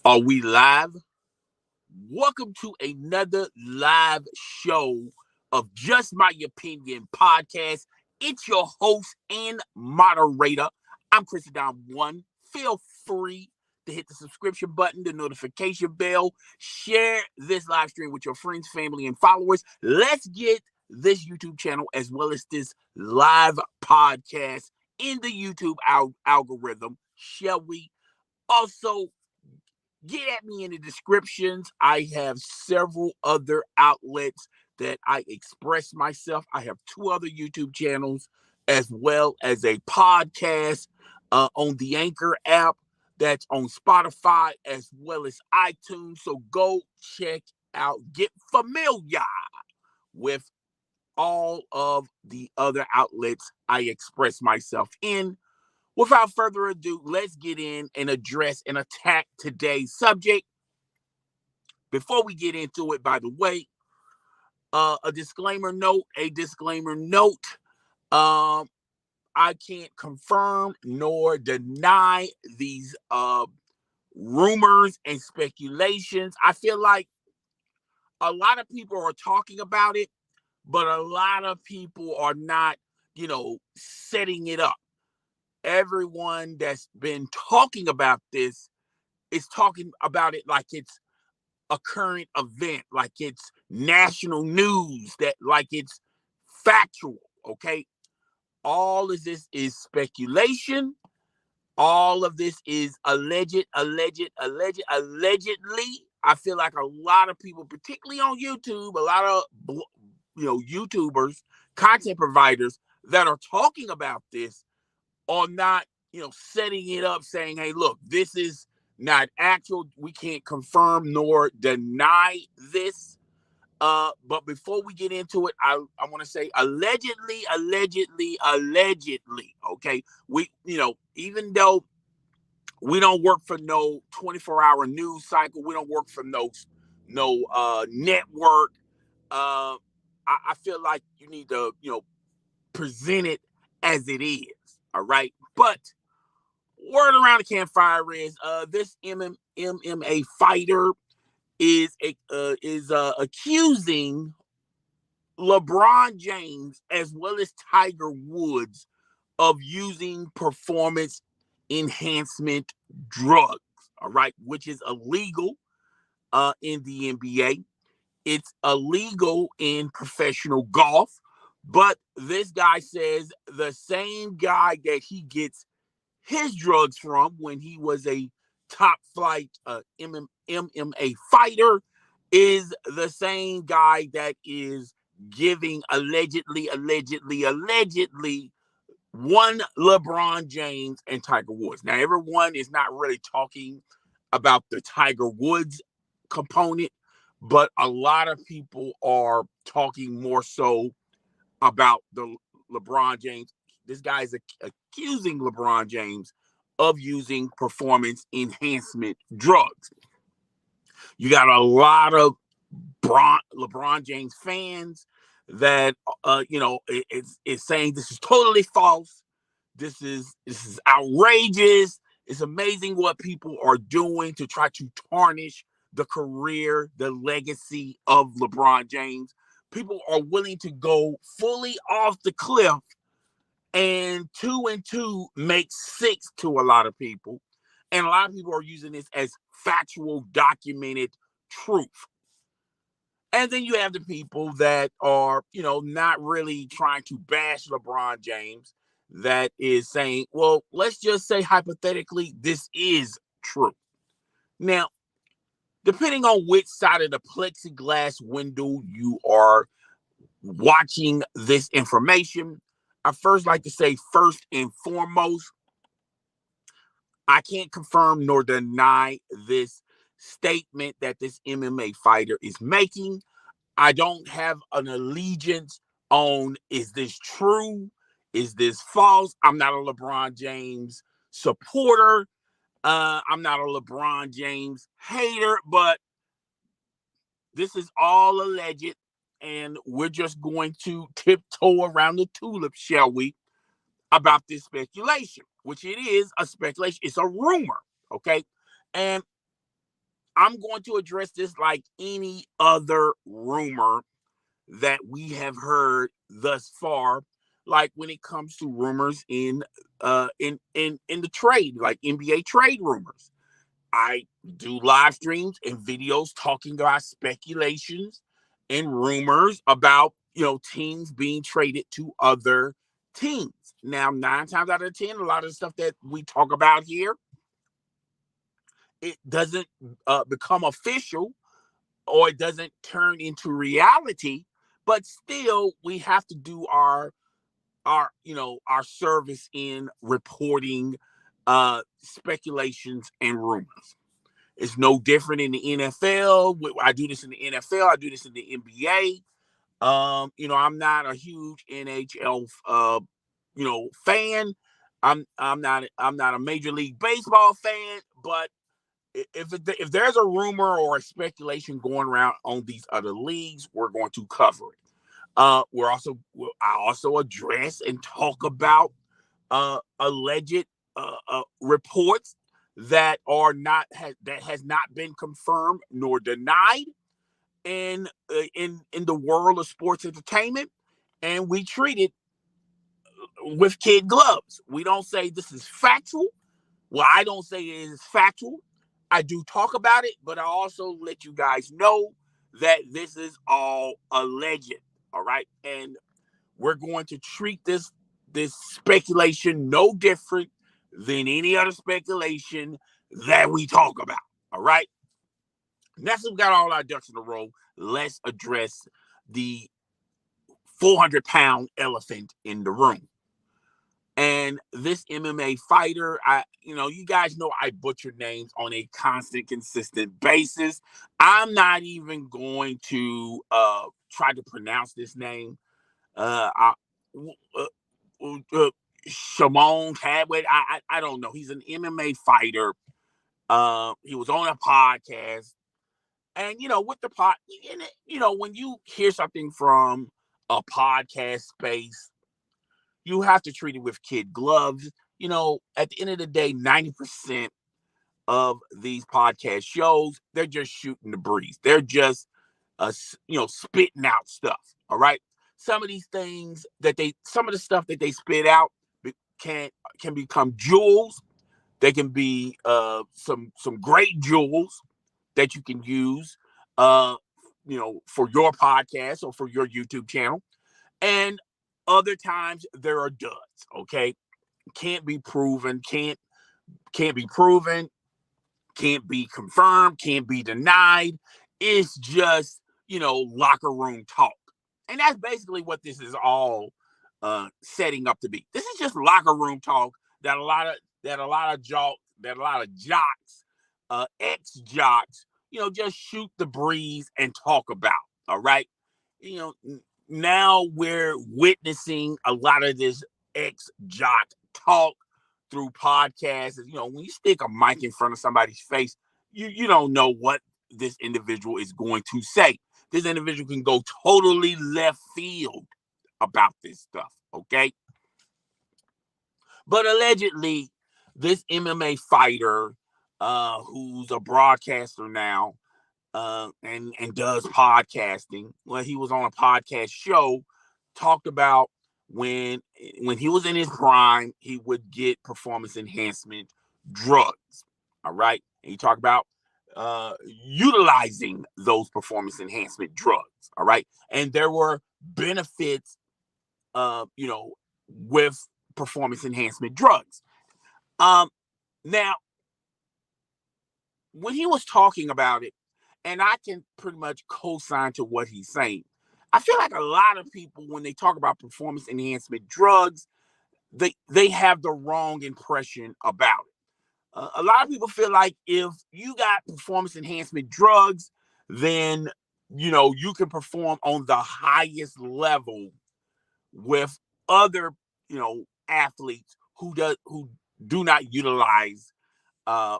Are we live? Welcome to another live show of Just My Opinion podcast. It's your host and moderator. I'm Chris Don One. Feel free to hit the subscription button, the notification bell, share this live stream with your friends, family, and followers. Let's get this YouTube channel as well as this live podcast in the YouTube algorithm, shall we? Also, get at me in the descriptions. I have several other outlets that I express myself. I have two other YouTube channels as well as a podcast on the Anchor app that's on Spotify as well as iTunes. So go check out, get familiar with all of the other outlets I express myself in. Without further ado, let's get in and address and attack today's subject. Before we get into it, by the way, a disclaimer note. I can't confirm nor deny these rumors and speculations. I feel like a lot of people are talking about it, but a lot of people are not, setting it up. Everyone that's been talking about this is talking about it like it's a current event, like it's national news, that like it's factual. Okay. All of this is speculation. All of this is allegedly. I feel like a lot of people, particularly on YouTube, a lot of YouTubers, content providers that are talking about this are not, setting it up, saying, hey, look, this is not actual. We can't confirm nor deny this. But before we get into it, I want to say allegedly. Okay. We, even though we don't work for no 24-hour news cycle, we don't work for no network. I feel like you need to, present it as it is. All right. But word around the campfire is this MMA fighter is accusing LeBron James as well as Tiger Woods of using performance enhancement drugs. All right, which is illegal in the NBA. It's illegal in professional golf. But this guy says the same guy that he gets his drugs from when he was a top flight MMA fighter is the same guy that is giving allegedly one LeBron James and Tiger Woods. Now, everyone is not really talking about the Tiger Woods component, but a lot of people are talking more so about the LeBron James. This guy is accusing LeBron James of using performance enhancement drugs. You got a lot of LeBron James fans that is saying this is totally false. This is outrageous. It's amazing what people are doing to try to tarnish the career, the legacy of LeBron James. People are willing to go fully off the cliff, and 2 and 2 makes 6 to a lot of people. And a lot of people are using this as factual, documented truth. And then you have the people that are, not really trying to bash LeBron James, that is saying, well, let's just say hypothetically, this is true. Now, depending on which side of the plexiglass window you are watching this information, I first like to say, first and foremost, I can't confirm nor deny this statement that this MMA fighter is making. I don't have an allegiance on, is this true? Is this false? I'm not a LeBron James supporter. I'm not a LeBron James hater, but this is all alleged, and we're just going to tiptoe around the tulip, shall we, about this speculation, which it is a speculation. It's a rumor, okay? And I'm going to address this like any other rumor that we have heard thus far, like when it comes to rumors in the trade, like NBA trade rumors. I do live streams and videos talking about speculations and rumors about, teams being traded to other teams. Now, 9 times out of 10, a lot of the stuff that we talk about here, it doesn't become official, or it doesn't turn into reality, but still we have to do our service in reporting speculations and rumors. It's no different in the NFL. I do this in the NFL. I do this in the NBA. I'm not a huge NHL fan. I'm not a Major League Baseball fan, but if there's a rumor or a speculation going around on these other leagues, we're going to cover it. I also address and talk about alleged reports that has not been confirmed nor denied in the world of sports entertainment, and we treat it with kid gloves. We don't say this is factual. Well, I don't say it is factual. I do talk about it, but I also let you guys know that this is all alleged. All right. And we're going to treat this speculation no different than any other speculation that we talk about. All right. Now that we got all our ducks in a row, let's address the 400-pound elephant in the room. And this MMA fighter, you guys know I butcher names on a constant, consistent basis. I'm not even going to try to pronounce this name. Shimon Cadway. I don't know. He's an MMA fighter. He was on a podcast, and with the pod, when you hear something from a podcast space, you have to treat it with kid gloves. At the end of the day, 90% of these podcast shows, they're just shooting the breeze. They're just, spitting out stuff. All right. Some of the stuff that they spit out can become jewels. They can be some great jewels that you can use, for your podcast or for your YouTube channel. And other times there are duds. Okay, can't be proven, can't be proven, can't be confirmed, can't be denied. It's just locker room talk, and that's basically what this is all setting up to be. This is just locker room talk that a lot of jocks, ex jocks, just shoot the breeze and talk about. All right, now we're witnessing a lot of this ex jock talk through podcasts. When you stick a mic in front of somebody's face, you don't know what this individual is going to say. This individual can go totally left field about this stuff. Okay. But allegedly, this MMA fighter, who's a broadcaster now, and does podcasting. Well, he was on a podcast show, talked about when he was in his prime, he would get performance enhancement drugs. All right. And he talked about utilizing those performance enhancement drugs. All right. And there were benefits, with performance enhancement drugs. Now, when he was talking about it, and I can pretty much co-sign to what he's saying, I feel like a lot of people, when they talk about performance enhancement drugs, they have the wrong impression about it. A lot of people feel like if you got performance enhancement drugs, then you can perform on the highest level with other athletes who do not utilize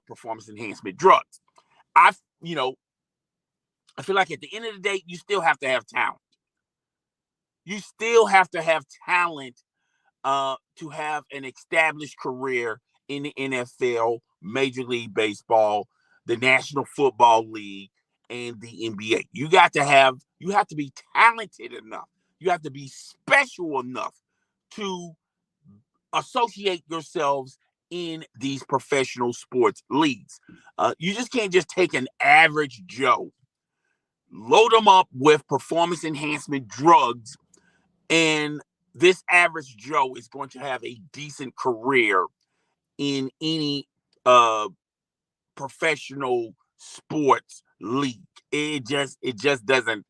performance enhancement drugs. I feel like at the end of the day, you still have to have talent. You still have to have talent to have an established career in the NFL, Major League Baseball. the National Football League, and the NBA. You have to be talented enough. You have to be special enough to associate yourselves in these professional sports leagues. You just can't just take an average Joe, load them up with performance enhancement drugs, and this average Joe is going to have a decent career in any professional sports league. It just doesn't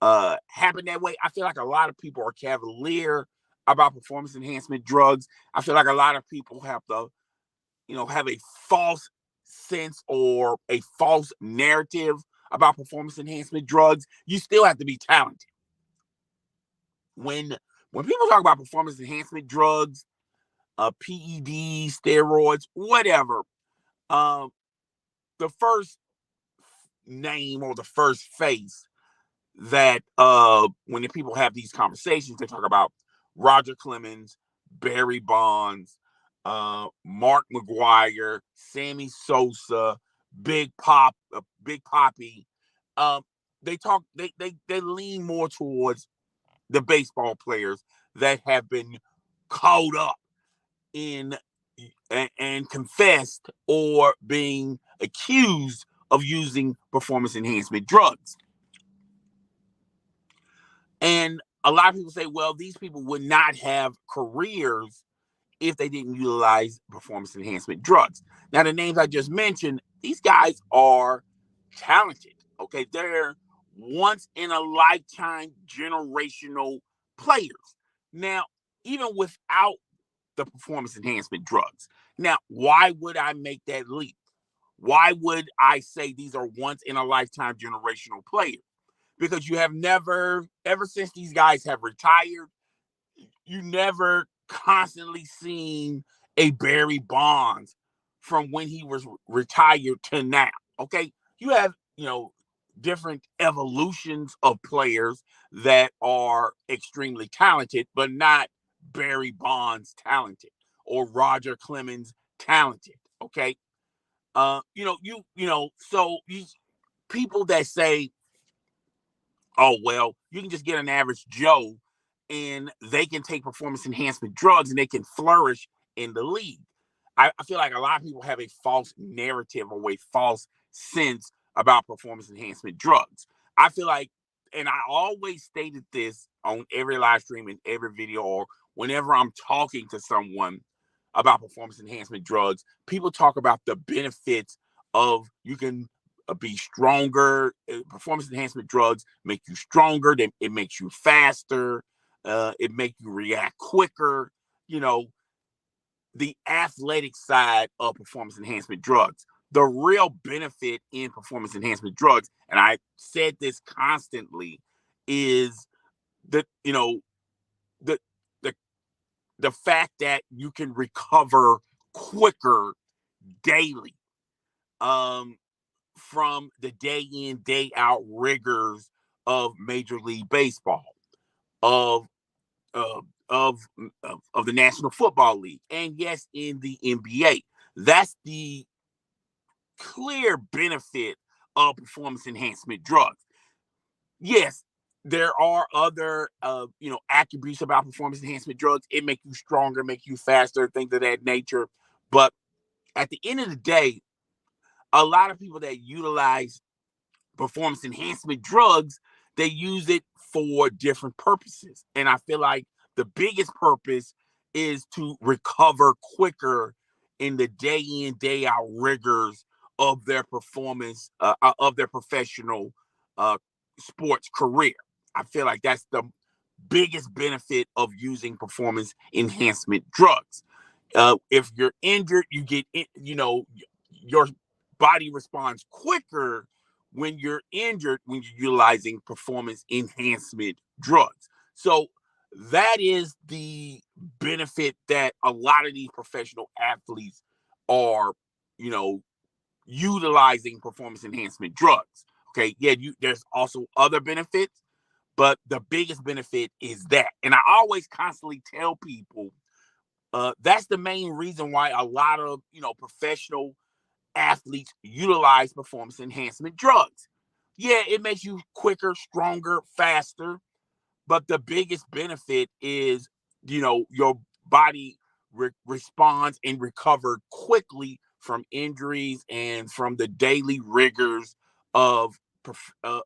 happen that way. I feel like a lot of people are cavalier about performance enhancement drugs. I feel like a lot of people have a false sense or a false narrative about performance enhancement drugs. You still have to be talented. When people talk about performance enhancement drugs, PEDs, steroids, whatever, the first name or the first face that when the people have these conversations, they talk about Roger Clemens, Barry Bonds, Mark McGuire, Sammy Sosa, Big Poppy. They lean more towards the baseball players that have been caught up in and confessed or being accused of using performance enhancement drugs. And a lot of people say, well, these people would not have careers if they didn't utilize performance enhancement drugs. Now, the names I just mentioned, these guys are talented. Okay, they're once in a lifetime generational players. Now, even without the performance enhancement drugs. Now, why would I make that leap? Why would I say these are once in a lifetime generational players? Because you have never, ever since these guys have retired, you never constantly seen a Barry Bonds from when he was retired to now. Okay. You have, different evolutions of players that are extremely talented, but not Barry Bonds talented or Roger Clemens talented. Okay. So these people that say, oh, well, you can just get an average Joe and they can take performance enhancement drugs and they can flourish in the league. I feel like a lot of people have a false narrative or a false sense about performance enhancement drugs. I feel like, and I always stated this on every live stream and every video or whenever I'm talking to someone about performance enhancement drugs, people talk about the benefits of you can be stronger. Performance enhancement drugs make you stronger. It makes you faster. It makes you react quicker. The athletic side of performance enhancement drugs. The real benefit in performance enhancement drugs, and I said this constantly, is that the the the fact that you can recover quicker daily from the day in, day out rigors of Major League Baseball, of of of the National Football League, and yes, in the NBA. That's the clear benefit of performance enhancement drugs. Yes, there are other attributes about performance enhancement drugs. It make you stronger, make you faster, things of that nature. But at the end of the day, a lot of people that utilize performance enhancement drugs, they use it for different purposes. And I feel like the biggest purpose is to recover quicker in the day in, day out rigors of their performance, of their professional uh, sports career. I feel like that's the biggest benefit of using performance enhancement drugs. If you're injured, your body responds quicker when you're injured when you're utilizing performance enhancement drugs. So that is the benefit that a lot of these professional athletes are, you know, utilizing performance enhancement drugs. Okay, yeah, there's also other benefits, but the biggest benefit is that. And I always constantly tell people that's the main reason why a lot of professional athletes utilize performance enhancement drugs. Yeah, it makes you quicker, stronger, faster, but the biggest benefit is, your body responds and recover quickly from injuries and from the daily rigors of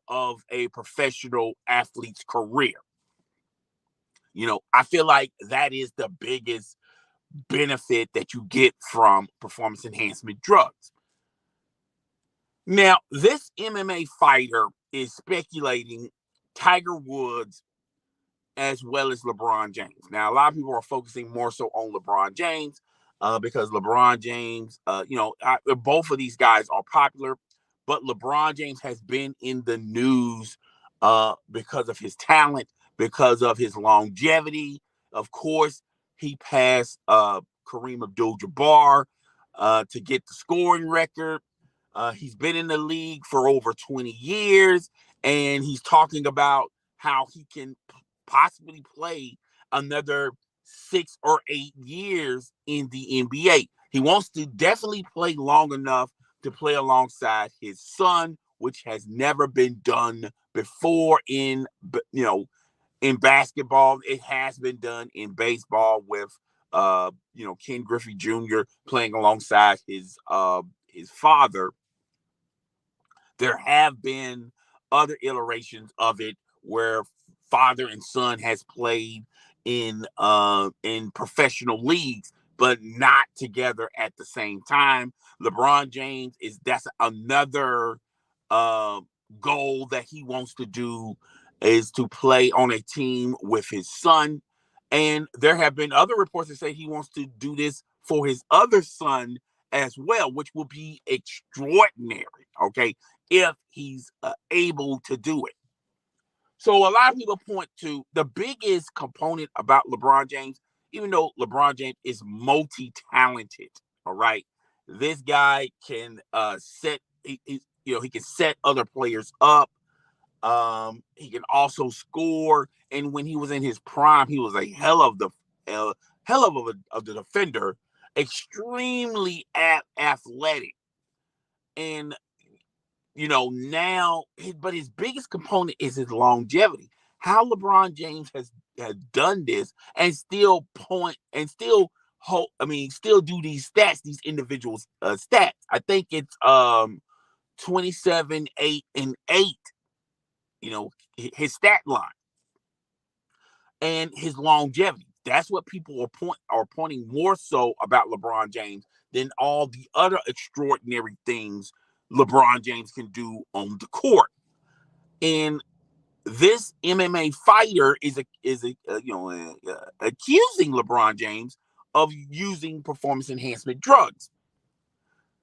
of a professional athlete's career. I feel like that is the biggest benefit that you get from performance enhancement drugs. Now, this MMA fighter is speculating Tiger Woods as well as LeBron James. Now, a lot of people are focusing more so on LeBron James because LeBron James, both of these guys are popular, but LeBron James has been in the news because of his talent, because of his longevity. Of course, he passed Kareem Abdul-Jabbar to get the scoring record. He's been in the league for over 20 years, and he's talking about how he can possibly play another 6 or 8 years in the NBA. He wants to definitely play long enough to play alongside his son, which has never been done before in basketball. It has been done in baseball with Ken Griffey Jr. playing alongside his father. There have been other iterations of it where father and son has played in professional leagues, but not together at the same time. LeBron James that's another uh, goal that he wants to do, is to play on a team with his son. And there have been other reports that say he wants to do this for his other son as well, which will be extraordinary. Okay, if he's able to do it. So a lot of people point to the biggest component about LeBron James, even though LeBron James is multi-talented. All right, this guy can he can set other players up. He can also score, and when he was in his prime, he was a hell of the defender, extremely athletic, and now, but his biggest component is his longevity. How LeBron James has done this and still still do these stats, these individual stats. I think it's 27, 8, and 8. His stat line and his longevity. That's what people are pointing more so about LeBron James than all the other extraordinary things LeBron James can do on the court. And this MMA fighter is accusing LeBron James of using performance enhancement drugs.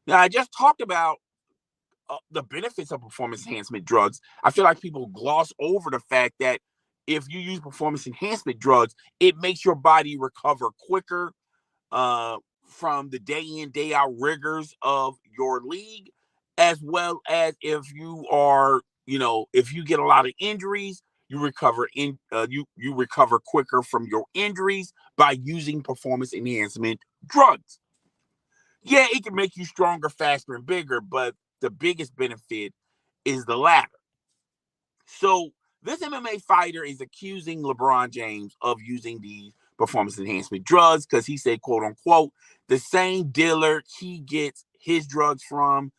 Now, I just talked about the benefits of performance enhancement drugs. I feel like people gloss over the fact that if you use performance enhancement drugs, it makes your body recover quicker from the day in, day out rigors of your league, as well as if if you get a lot of injuries, you recover you recover quicker from your injuries by using performance enhancement drugs. Yeah, it can make you stronger, faster, and bigger, but the biggest benefit is the latter. So this MMA fighter is accusing LeBron James of using these performance enhancement drugs because he said, quote unquote, the same dealer he gets his drugs from,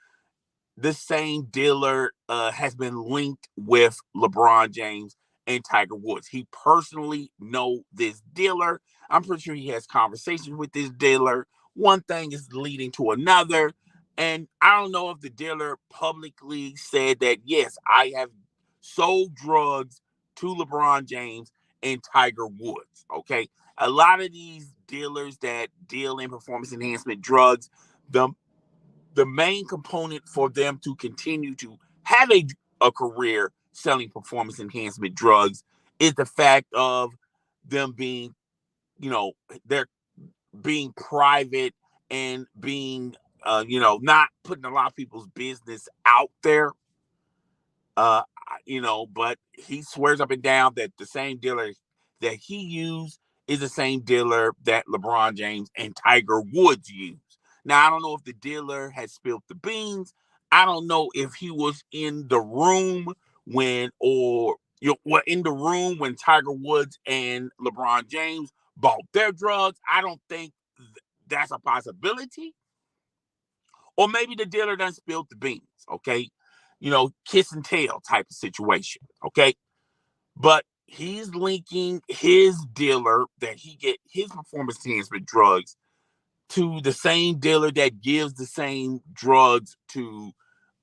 the same dealer has been linked with LeBron James and Tiger Woods. He personally know this dealer. I'm pretty sure he has conversations with this dealer. One thing is leading to another. And I don't know if the dealer publicly said that, yes, I have sold drugs to LeBron James and Tiger Woods. Okay. A lot of these dealers that deal in performance enhancement drugs, the main component for them to continue to have a career selling performance enhancement drugs is the fact of them being, they're being private and being, not putting a lot of people's business out there. Uh, but he swears up and down that the same dealer that he used is the same dealer that LeBron James and Tiger Woods use. Now, I don't know if the dealer had spilled the beans. I don't know if he was in the room when, or were in the room when Tiger Woods and LeBron James bought their drugs. I don't think that's a possibility. Or maybe the dealer done spilled the beans, okay? Kiss and tell type of situation, okay? But he's linking his dealer that he get his performance enhancement drugs to the same dealer that gives the same drugs to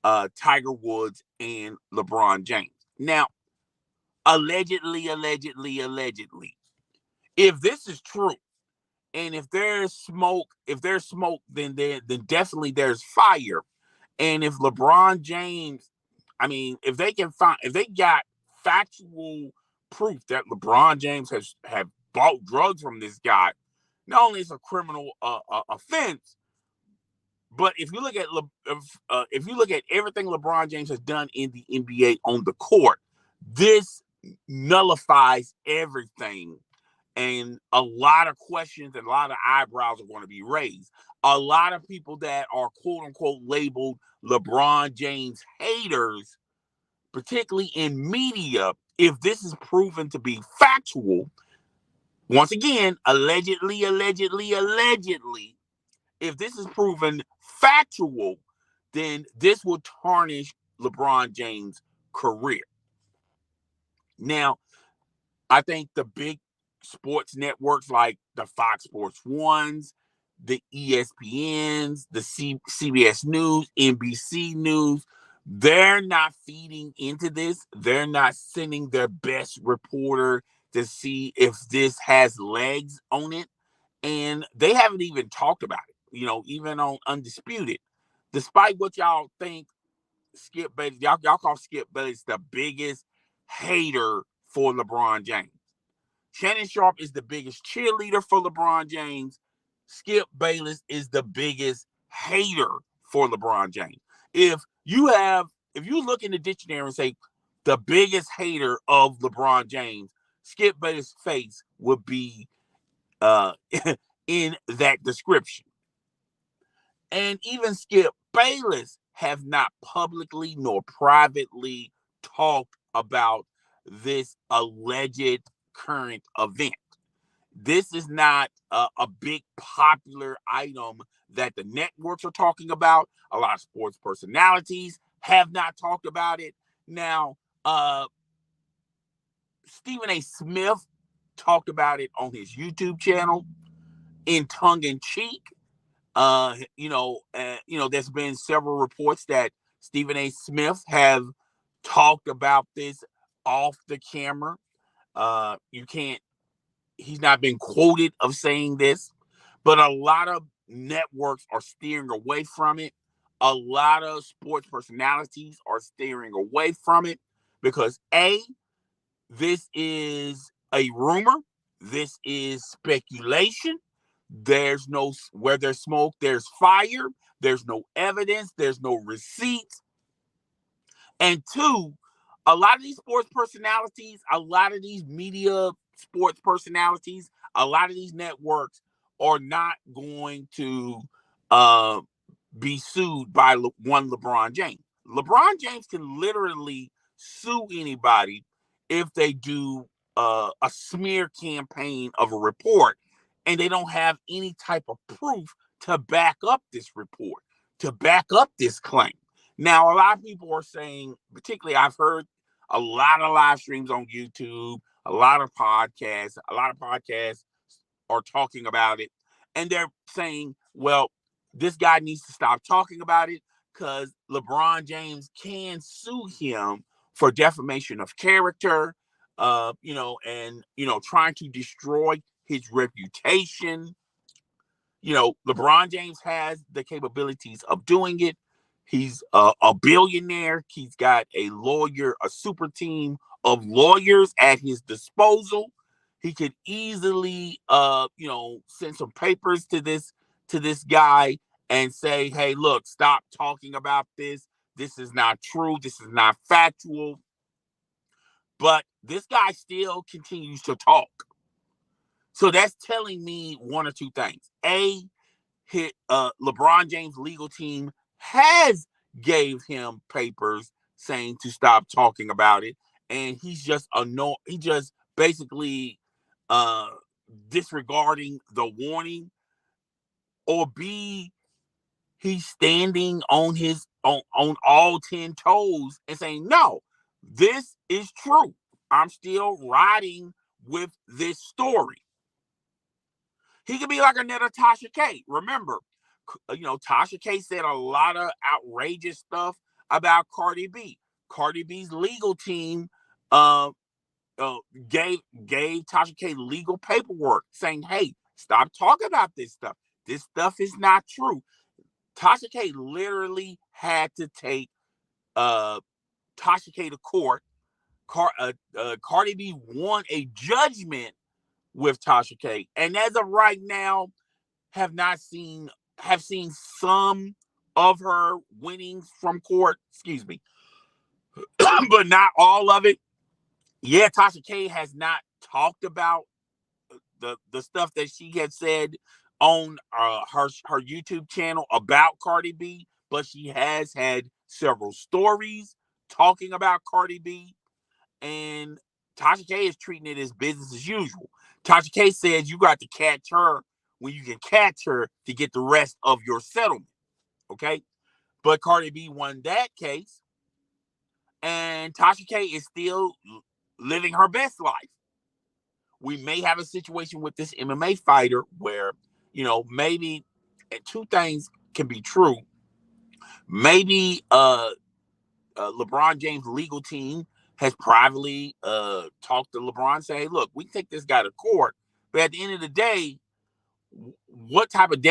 Tiger Woods and LeBron James. Now, allegedly, if this is true, and if there's smoke, then definitely there's fire. And if LeBron James, if they got factual proof that LeBron James have bought drugs from this guy, not only is it a criminal offense, but if you look at everything LeBron James has done in the NBA on the court, this nullifies everything. And a lot of questions and a lot of eyebrows are going to be raised. A lot of people that are quote unquote labeled LeBron James haters, particularly in media, if this is proven to be factual, once again, allegedly, if this is proven factual, then this will tarnish LeBron James' career. Now, I think the big sports networks like the Fox Sports Ones, the ESPNs, the CBS News, NBC News, they're not feeding into this. They're not sending their best reporter to see if this has legs on it. And they haven't even talked about it, even on Undisputed. Despite what y'all think, Skip Bayless, y'all call Skip Bayless the biggest hater for LeBron James. Shannon Sharpe is the biggest cheerleader for LeBron James. Skip Bayless is the biggest hater for LeBron James. If you look in the dictionary and say the biggest hater of LeBron James, Skip Bayless' face would be in that description. And even Skip Bayless have not publicly nor privately talked about this alleged current event. This is not a big popular item that the networks are talking about. A lot of sports personalities have not talked about it. Now, Stephen A. Smith talked about it on his YouTube channel in tongue in cheek. There's been several reports that Stephen A. Smith have talked about this off the camera. He's not been quoted of saying this, but a lot of networks are steering away from it. A lot of sports personalities are steering away from it because this is a rumor. This is speculation. Where there's smoke, there's fire. There's no evidence. There's no receipts. And two, a lot of these sports personalities, a lot of these media sports personalities, a lot of these networks are not going to be sued by one LeBron James. LeBron James can literally sue anybody if they do a smear campaign of a report and they don't have any type of proof to back up this report, to back up this claim. Now, a lot of people are saying, particularly I've heard a lot of live streams on YouTube, a lot of podcasts are talking about it. And they're saying, well, this guy needs to stop talking about it because LeBron James can sue him for defamation of character, trying to destroy his reputation. LeBron James has the capabilities of doing it. He's a billionaire. He's got a super team of lawyers at his disposal. He could easily, send some papers to this guy and say, hey, look, stop talking about this. This is not true. This is not factual. But this guy still continues to talk. So that's telling me one or two things. A, LeBron James' legal team has gave him papers saying to stop talking about it, and he's just he just basically uh disregarding the warning, or B, he's standing on his on all 10 toes and saying, no, this is true. I'm still riding with this story. He could be like another Tasha K. Remember, Tasha K said a lot of outrageous stuff about Cardi B. Cardi B's legal team uh, uh, gave Tasha K legal paperwork saying, hey, stop talking about this stuff. This stuff is not true. Tasha K literally had to take Tasha K to court. Cardi B won a judgment with Tasha K, and as of right now, have seen some of her winnings from court. Excuse me, but not all of it. Yeah, Tasha K has not talked about the stuff that she had said on her YouTube channel about Cardi B, but she has had several stories talking about Cardi B, and Tasha K is treating it as business as usual. Tasha K says you got to catch her when you can catch her to get the rest of your settlement. Okay, but Cardi B won that case, and Tasha K is still living her best life. We may have a situation with this MMA fighter where, maybe two things can be true. Maybe LeBron James' legal team has privately talked to LeBron, say, hey, look, we can take this guy to court, but at the end of the day, what type of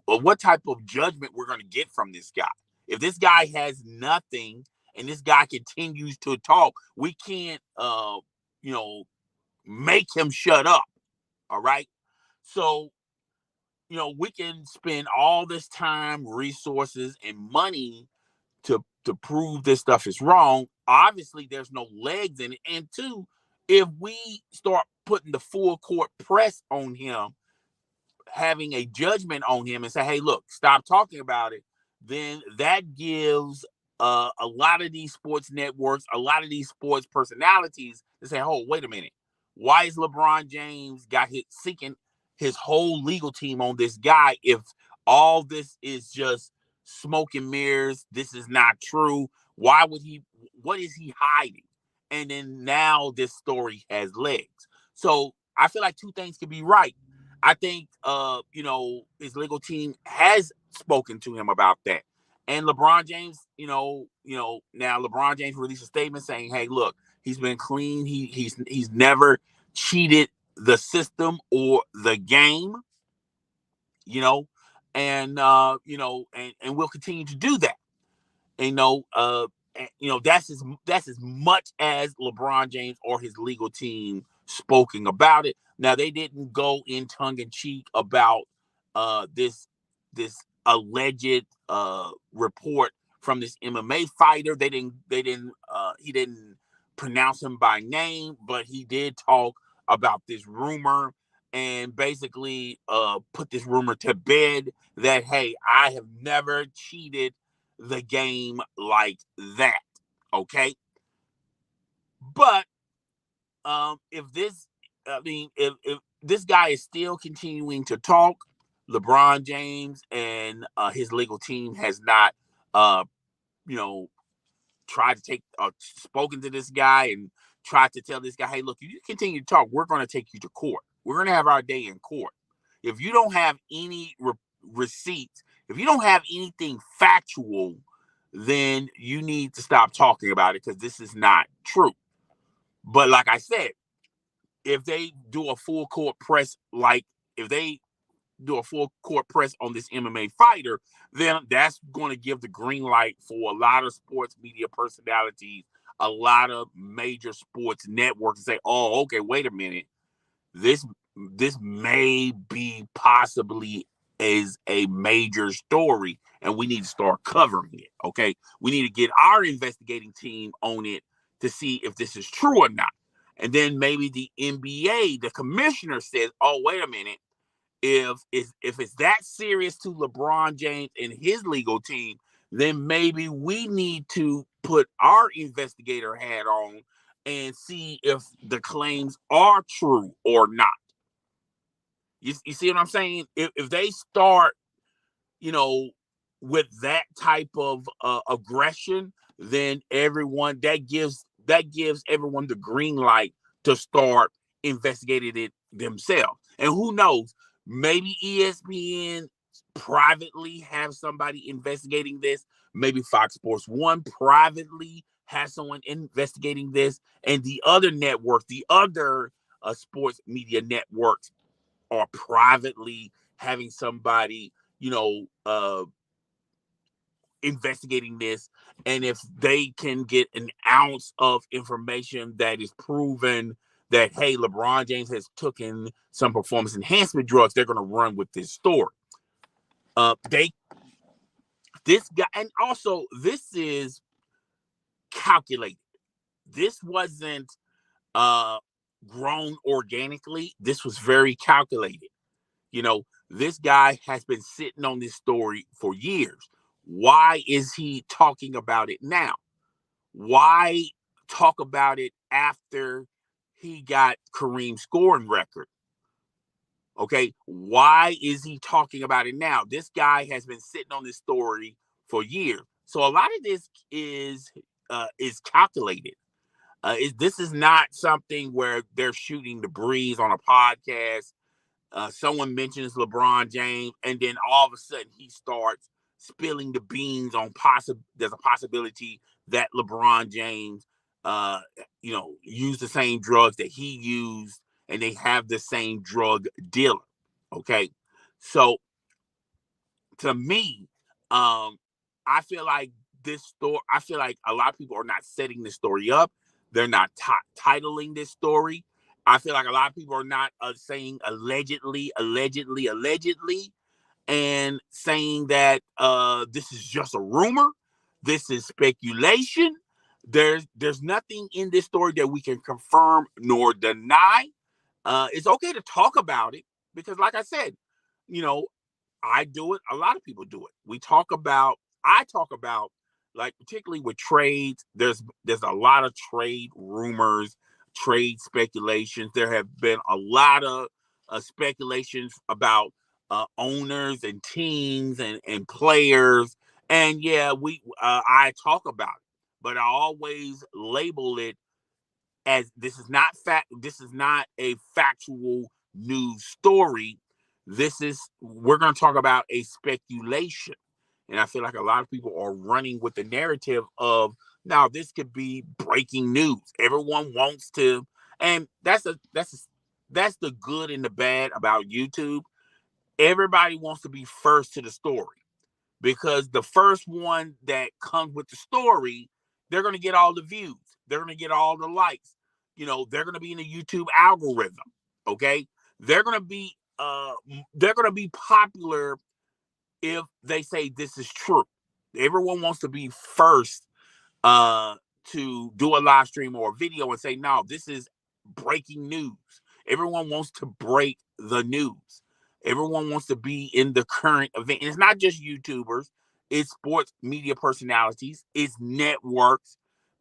what type of judgment we're going to get from this guy? If this guy has nothing and this guy continues to talk, we can't, make him shut up. All right. So, we can spend all this time, resources, and money to prove this stuff is wrong. Obviously, there's no legs in it. And two, if we start putting the full court press on him, having a judgment on him and say, hey, look, stop talking about it, then that gives a lot of these sports networks, a lot of these sports personalities to say, oh, wait a minute. Why is LeBron James seeking his whole legal team on this guy if all this is just smoke and mirrors? This is not true. What is he hiding? And then now this story has legs. So I feel like two things can be right. I think, his legal team has spoken to him about that. And LeBron James, now LeBron James released a statement saying, hey, look, he's been clean. He's never cheated the system or the game, and, and we'll continue to do that. And, that's as much as LeBron James or his legal team spoken about it. Now, they didn't go in tongue in cheek about this alleged report from this MMA fighter. He didn't pronounce him by name, but he did talk about this rumor and basically put this rumor to bed that, hey, I have never cheated the game like that. Okay. But if this guy is still continuing to talk, LeBron James and his legal team has not tried to spoken to this guy and tried to tell this guy, hey, look, if you continue to talk, we're going to take you to court. We're going to have our day in court. If you don't have any receipts, if you don't have anything factual, then you need to stop talking about it because this is not true. But like I said, if they do a full court press, on this MMA fighter, then that's going to give the green light for a lot of sports media personalities, a lot of major sports networks to say, oh, okay, wait a minute. This may be possibly is a major story and we need to start covering it. Okay. We need to get our investigating team on it to see if this is true or not. And then maybe the NBA, the commissioner says, oh, wait a minute. if it's that serious to LeBron James and his legal team, then maybe we need to put our investigator hat on and see if the claims are true or not. You see what I'm saying? If they start, you know, with that type of aggression, then that gives everyone the green light to start investigating it themselves. And who knows, maybe ESPN privately have somebody investigating this. Maybe Fox Sports One privately has someone investigating this, and the other networks, the other sports media networks, are privately having somebody, investigating this. And if they can get an ounce of information that is proven that, hey, LeBron James has taken some performance enhancement drugs, they're going to run with this story. They this guy, and also this is calculated. This wasn't grown organically. This was very calculated. This guy has been sitting on this story for years. Why is he talking about it now? Why talk about it after he got Kareem's scoring record? Okay, why is he talking about it now? This guy has been sitting on this story for years. So a lot of this is calculated. This is not something where they're shooting the breeze on a podcast. Someone mentions LeBron James, and then all of a sudden he starts spilling the beans on there's a possibility that LeBron James, used the same drugs that he used, and they have the same drug dealer. Okay, so to me, I feel like this story. I feel like a lot of people are not setting this story up. They're not titling this story. I feel like a lot of people are not saying allegedly, and saying that this is just a rumor. This is speculation. There's nothing in this story that we can confirm nor deny. It's okay to talk about it because, like I said, you know, I do it. A lot of people do it. I talk about, like, particularly with trades. There's a lot of trade rumors, trade speculations. There have been a lot of speculations about owners and teams and players. And yeah, I talk about it, but I always label it as this is not fact. This is not a factual news story. We're going to talk about a speculation. And I feel like a lot of people are running with the narrative of, now this could be breaking news. Everyone wants to, and that's the good and the bad about YouTube. Everybody wants to be first to the story, because the first one that comes with the story, they're going to get all the views. They're going to get all the likes. They're going to be in the YouTube algorithm. Okay. They're going to be popular if they say this is true. Everyone wants to be first to do a live stream or a video and say, no, this is breaking news. Everyone wants to break the news. Everyone wants to be in the current event. And it's not just YouTubers, it's sports media personalities, it's networks.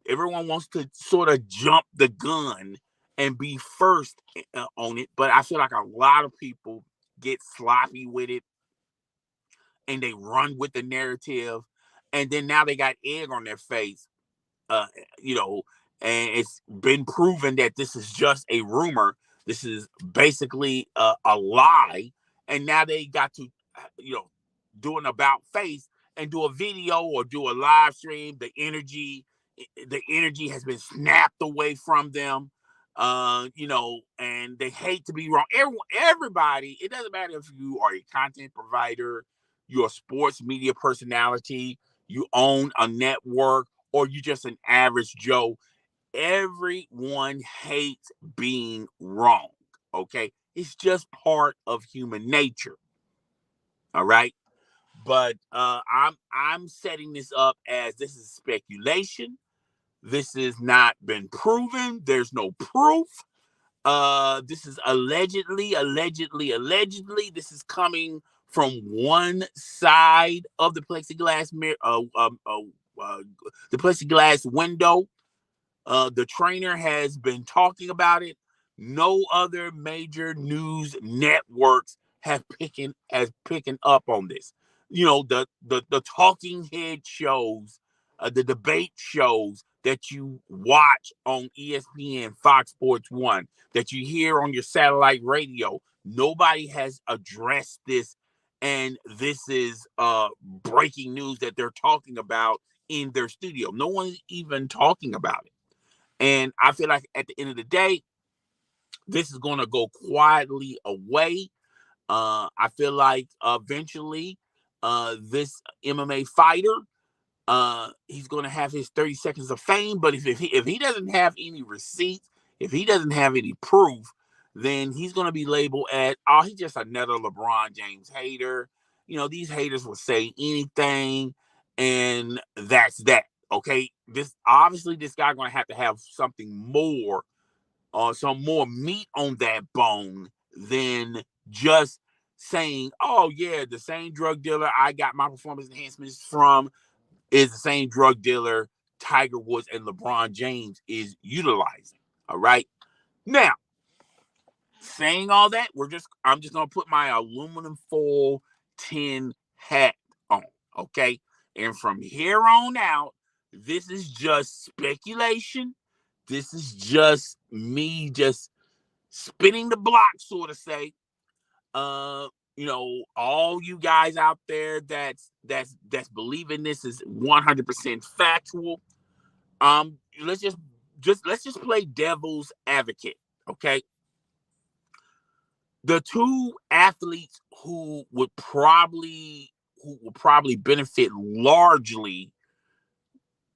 Everyone wants to sort of jump the gun and be first on it. But I feel like a lot of people get sloppy with it and they run with the narrative. And then now they got egg on their face, uh, you know, and it's been proven that this is just a rumor. This is basically a lie. And now they got to, do an about face and do a video or do a live stream. The energy has been snapped away from them. And they hate to be wrong. Everybody, it doesn't matter if you are a content provider, you're a sports media personality, you own a network, or you just an average Joe. Everyone hates being wrong. Okay. It's just part of human nature. All right. But I'm setting this up as this is speculation. This has not been proven. There's no proof. This is allegedly. This is coming from one side of the plexiglass mirror, the plexiglass window. The trainer has been talking about it. No other major news networks have picking up on this. You know, the talking head shows, the debate shows that you watch on ESPN, Fox Sports 1, that you hear on your satellite radio. Nobody has addressed this, and this is breaking news that they're talking about in their studio. No one's even talking about it. And I feel like at the end of the day, this is going to go quietly away. I feel like eventually this MMA fighter, he's going to have his 30 seconds of fame. But if he doesn't have any receipts, if he doesn't have any proof, then he's going to be labeled as, oh, he's just another LeBron James hater. You know, these haters will say anything, and that's that. Okay, this guy going to have something more, some more meat on that bone than just saying, "Oh yeah, the same drug dealer I got my performance enhancements from is the same drug dealer Tiger Woods and LeBron James is utilizing." All right, now saying all that, I'm just gonna put my aluminum foil tin hat on, okay? And from here on out, this is just speculation. This is just me just spinning the block, so to say. You know, all you guys out there that's believing this is 100% factual. Let's just play devil's advocate, okay? The two athletes who will probably benefit largely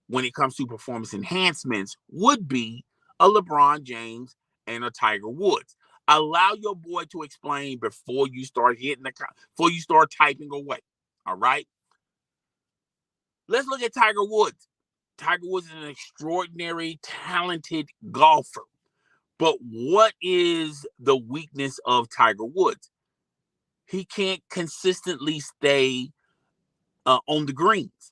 when it comes to performance enhancements would be a LeBron James and a Tiger Woods. Allow your boy to explain before you start before you start typing away. All right. Let's look at Tiger Woods. Tiger Woods is an extraordinary, talented golfer. But what is the weakness of Tiger Woods? He can't consistently stay on the greens.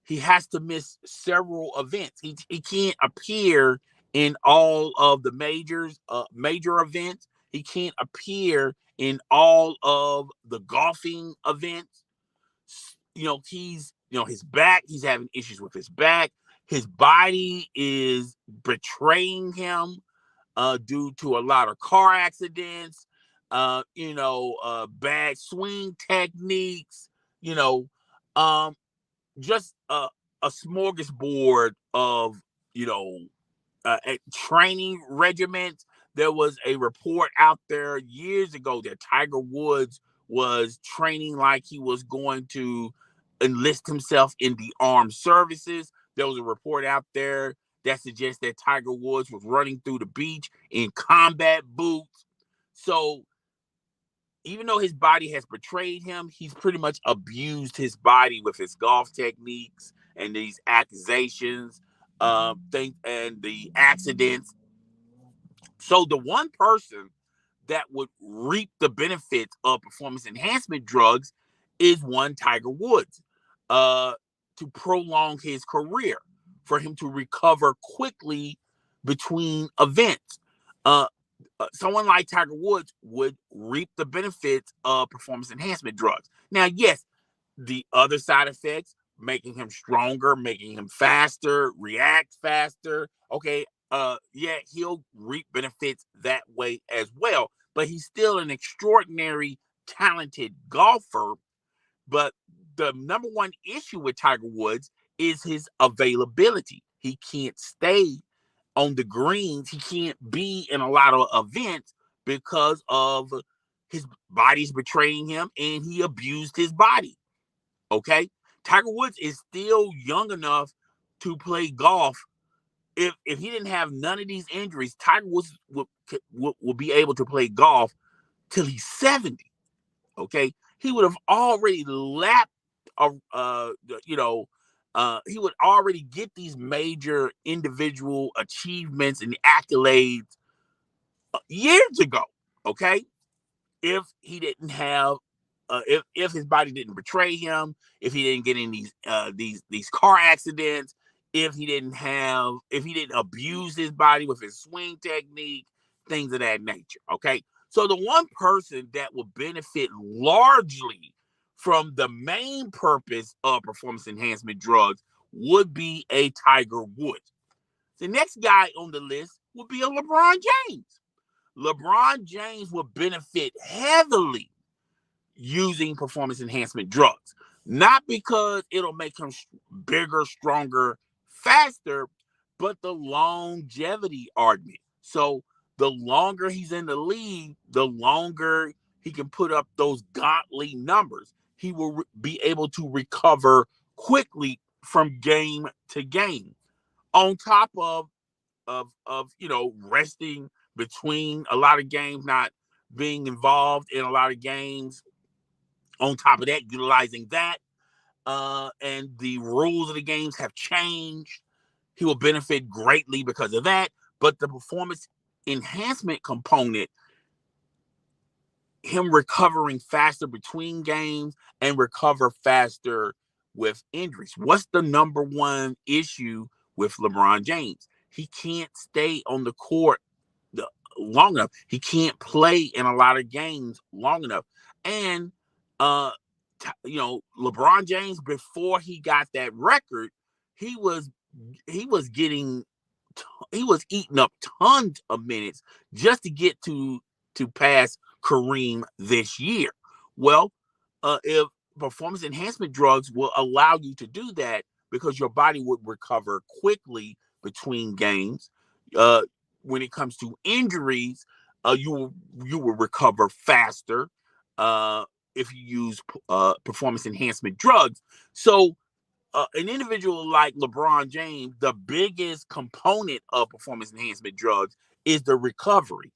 He has to miss several events. He can't appear in all of the major events. He can't appear in all of the golfing events. His back. He's having issues with his back. His body is betraying him due to a lot of car accidents, bad swing techniques, just a smorgasbord of, training regimens. There was a report out there years ago that Tiger Woods was training like he was going to enlist himself in the armed services. There was a report out there that suggests that Tiger Woods was running through the beach in combat boots. So even though his body has betrayed him, he's pretty much abused his body with his golf techniques and these accusations, and the accidents. So the one person that would reap the benefits of performance enhancement drugs is one Tiger Woods, to prolong his career, for him to recover quickly between events. Someone like Tiger Woods would reap the benefits of performance enhancement drugs. Now, yes, the other side effects, making him stronger, making him faster, react faster. Okay, he'll reap benefits that way as well. But he's still an extraordinary, talented golfer. But the number one issue with Tiger Woods is his availability. He can't stay on the greens. He can't be in a lot of events because of his body's betraying him, and he abused his body. Okay, Tiger Woods is still young enough to play golf. If he didn't have none of these injuries, Tiger Woods will be able to play golf till he's 70. Okay, he would have already lapped, he would already get these major individual achievements and accolades years ago. Okay, if he didn't have, if his body didn't betray him, if he didn't get in these car accidents, if he didn't abuse his body with his swing technique, things of that nature. Okay, so the one person that will benefit largely from the main purpose of performance enhancement drugs would be a Tiger Woods. The next guy on the list would be a LeBron James. LeBron James will benefit heavily using performance enhancement drugs. Not because it'll make him bigger, stronger, faster, but the longevity argument. So the longer he's in the league, the longer he can put up those godly numbers. He will be able to recover quickly from game to game. On top of resting between a lot of games, not being involved in a lot of games. On top of that, utilizing that, and the rules of the games have changed. He will benefit greatly because of that. But the performance enhancement component, him recovering faster between games and recover faster with injuries. What's the number one issue with LeBron James? He can't stay on the court long enough. He can't play in a lot of games long enough. And LeBron James, before he got that record, he was getting he was eating up tons of minutes just to get to pass Kareem this year. Well, if performance enhancement drugs will allow you to do that because your body would recover quickly between games. When it comes to injuries, you will recover faster if you use performance enhancement drugs. So an individual like LeBron James, the biggest component of performance enhancement drugs is the recovering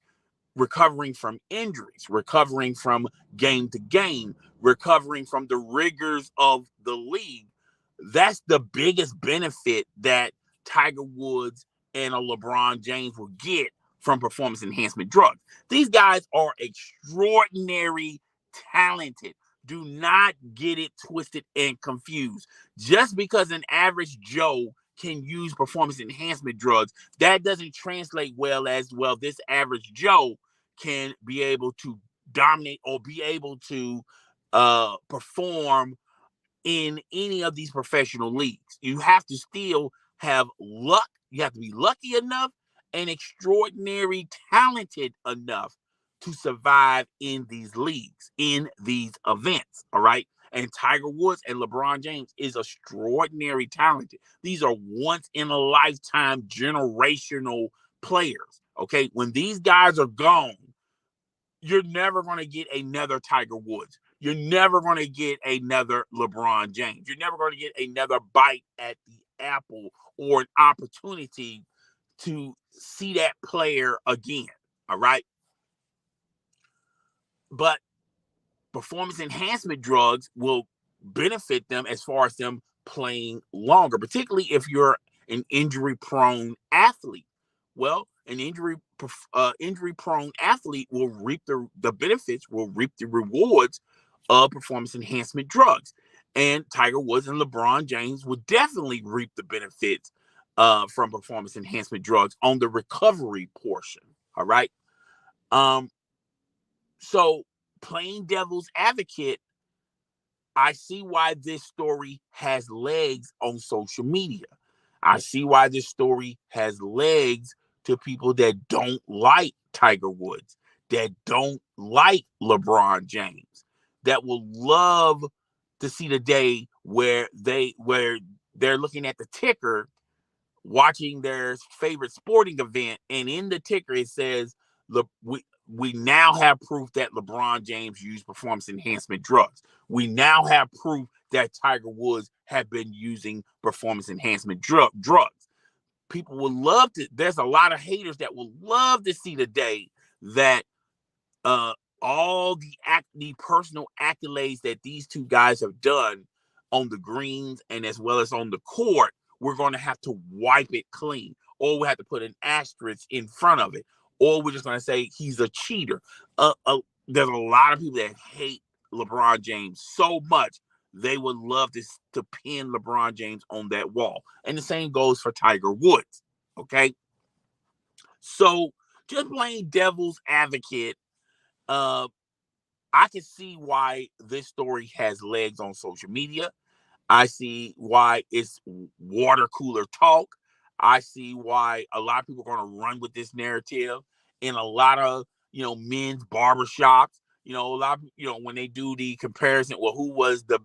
from injuries, recovering from game to game, recovering from the rigors of the league. That's the biggest benefit that Tiger Woods and a LeBron James will get from performance enhancement drugs. These guys are extraordinary talented. Do not get it twisted and confused. Just because an average Joe can use performance enhancement drugs, that doesn't translate well as well. This average Joe can be able to dominate or be able to perform in any of these professional leagues. You have to still have luck. You have to be lucky enough and extraordinary talented enough to survive in these leagues, in these events. All right. And Tiger Woods and LeBron James is extraordinary talented. These are once in a lifetime generational players. Okay. When these guys are gone, you're never going to get another Tiger Woods. You're never going to get another LeBron James. You're never going to get another bite at the apple or an opportunity to see that player again. All right. But performance enhancement drugs will benefit them as far as them playing longer, particularly if you're an injury prone athlete. Well, an injury prone athlete will reap the benefits, will reap the rewards of performance enhancement drugs. And Tiger Woods and LeBron James will definitely reap the benefits from performance enhancement drugs on the recovery portion. All right. So playing devil's advocate, I see why this story has legs on social media. I see why this story has legs to people that don't like Tiger Woods, that don't like LeBron James, that will love to see the day where they're looking at the ticker, watching their favorite sporting event, and in the ticker it says, "Look, we now have proof that LeBron James used performance enhancement drugs. We now have proof that Tiger Woods have been using performance enhancement drugs." People will love to. There's a lot of haters that will love to see the day that all the personal accolades that these two guys have done on the greens and as well as on the court, we're going to have to wipe it clean, or we have to put an asterisk in front of it, or we're just going to say he's a cheater. There's a lot of people that hate LeBron James so much they would love to pin LeBron James on that wall. And the same goes for Tiger Woods. Okay. So just playing devil's advocate, I can see why this story has legs on social media. I see why it's water cooler talk. I see why a lot of people are going to run with this narrative in a lot of, men's barbershops. A lot of, when they do the comparison, well, who was the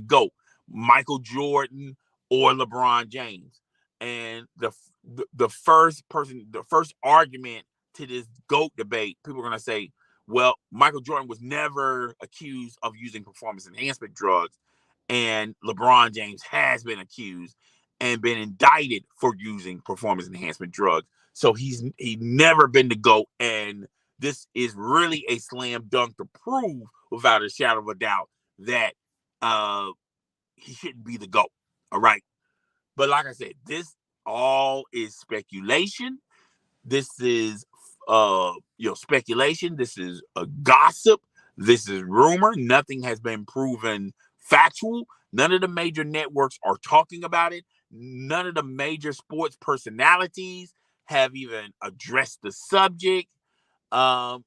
GOAT, Michael Jordan or LeBron James? And the first argument to this GOAT debate, people are going to say, well, Michael Jordan was never accused of using performance enhancement drugs, and LeBron James has been accused and been indicted for using performance enhancement drugs. So he's never been the GOAT, and this is really a slam dunk to prove without a shadow of a doubt that he shouldn't be the GOAT. All right. But like I said, this all is speculation. This is speculation. This is a gossip. This is rumor. Nothing has been proven factual. None of the major networks are talking about it. None of the major sports personalities have even addressed the subject. If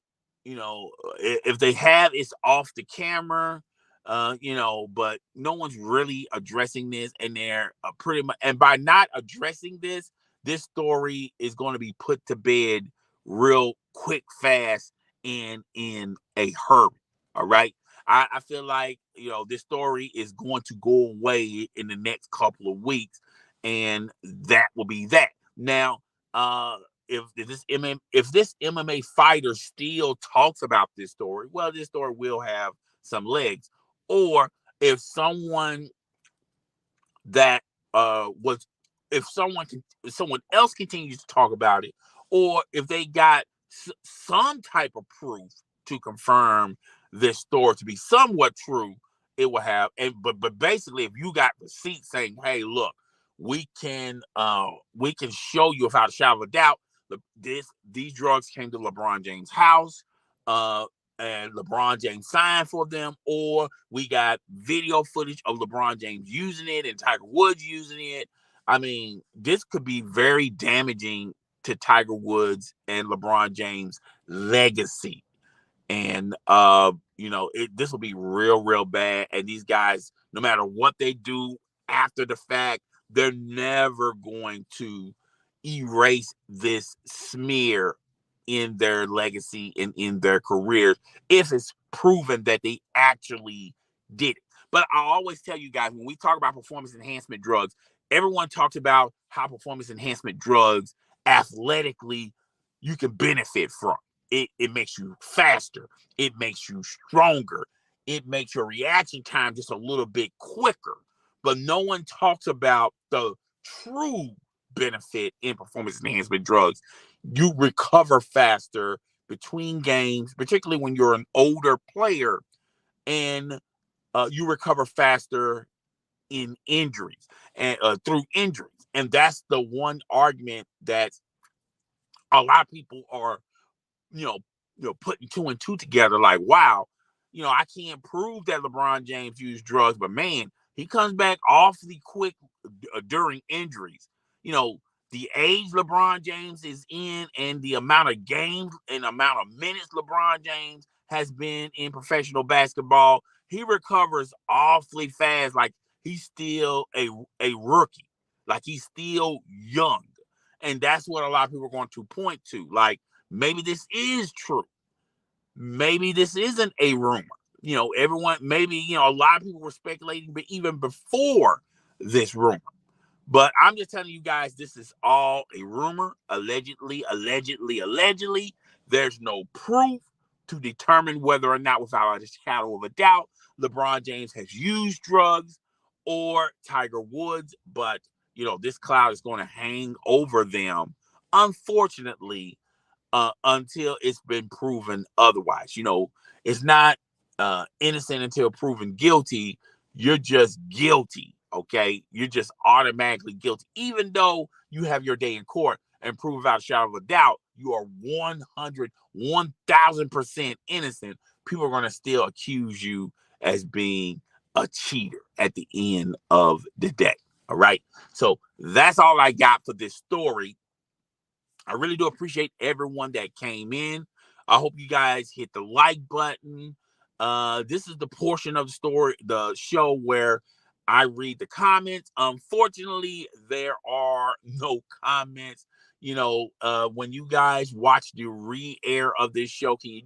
they have, it's off the camera. But no one's really addressing this, and they're pretty much. And by not addressing this story is going to be put to bed real quick, fast, and in a hurry. All right. I feel like, this story is going to go away in the next couple of weeks, and that will be that. Now, if this MMA fighter still talks about this story, well, this story will have some legs. Or if someone that was if someone else continues to talk about it, or if they got some type of proof to confirm this story to be somewhat true, it will have. And but basically, if you got receipts saying, "Hey, look, we can show you without a shadow of a doubt these drugs came to LeBron James' house, and LeBron James signed for them," or we got video footage of LeBron James using it and Tiger Woods using it. I mean, this could be very damaging to Tiger Woods and LeBron James' legacy. And this will be real, real bad. And these guys, no matter what they do after the fact, they're never going to erase this smear in their legacy and in their careers if it's proven that they actually did it. But I always tell you guys, when we talk about performance enhancement drugs, everyone talks about how performance enhancement drugs athletically you can benefit from. It makes you faster. It makes you stronger. It makes your reaction time just a little bit quicker. But no one talks about the true benefit in performance enhancement drugs. You recover faster between games, particularly when you're an older player, and you recover faster in injuries and through injuries. And that's the one argument that a lot of people are putting two and two together, like, wow, I can't prove that LeBron James used drugs, but man, he comes back awfully quick during injuries. The age LeBron James is in and the amount of games and amount of minutes LeBron James has been in professional basketball, he recovers awfully fast. Like he's still a rookie, like he's still young. And that's what a lot of people are going to point to. Like, maybe this is true. Maybe this isn't a rumor. Everyone, maybe, a lot of people were speculating, but even before this rumor. But I'm just telling you guys, this is all a rumor, allegedly. There's no proof to determine whether or not, without a shadow of a doubt, LeBron James has used drugs or Tiger Woods. But, this cloud is going to hang over them, unfortunately, until it's been proven otherwise. It's not innocent until proven guilty. You're just guilty, okay? You're just automatically guilty. Even though you have your day in court and prove without a shadow of a doubt you are 1000% innocent, people are going to still accuse you as being a cheater at the end of the day. All right. So that's all I got for this story. I really do appreciate everyone that came in. I hope you guys hit the like button. This is the portion of the show where I read the comments. Unfortunately, there are no comments. When you guys watch the re-air of this show, can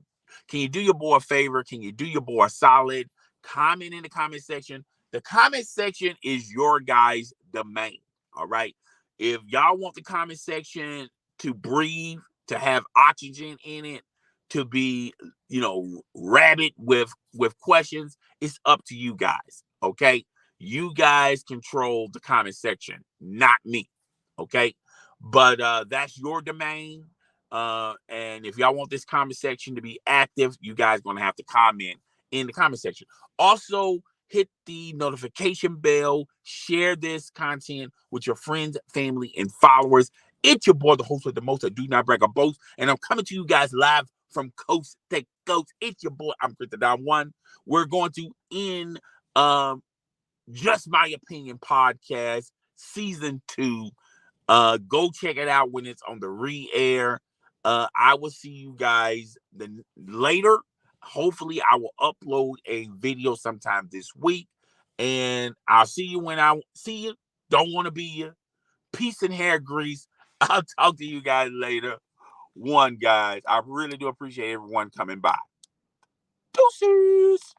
you do your boy a favor? Can you do your boy a solid? Comment in the comment section. The comment section is your guys' domain. All right. If y'all want the comment section to breathe, to have oxygen in it, to be, rabid with questions, it's up to you guys. Okay. You guys control the comment section, not me. Okay. But that's your domain. And if y'all want this comment section to be active, you guys going to have to comment in the comment section. Also, hit the notification bell, share this content with your friends, family, and followers. It's your boy, the host with the most. I do not brag or boast. And I'm coming to you guys live from coast to coast. It's your boy, I'm Chris the Don One. We're going to end Just My Opinion podcast, season 2. Go check it out when it's on the re-air. I will see you guys later. Hopefully, I will upload a video sometime this week. And I'll see you when I see you. Don't want to be you. Peace and hair grease. I'll talk to you guys later. Guys. I really do appreciate everyone coming by. Deuces.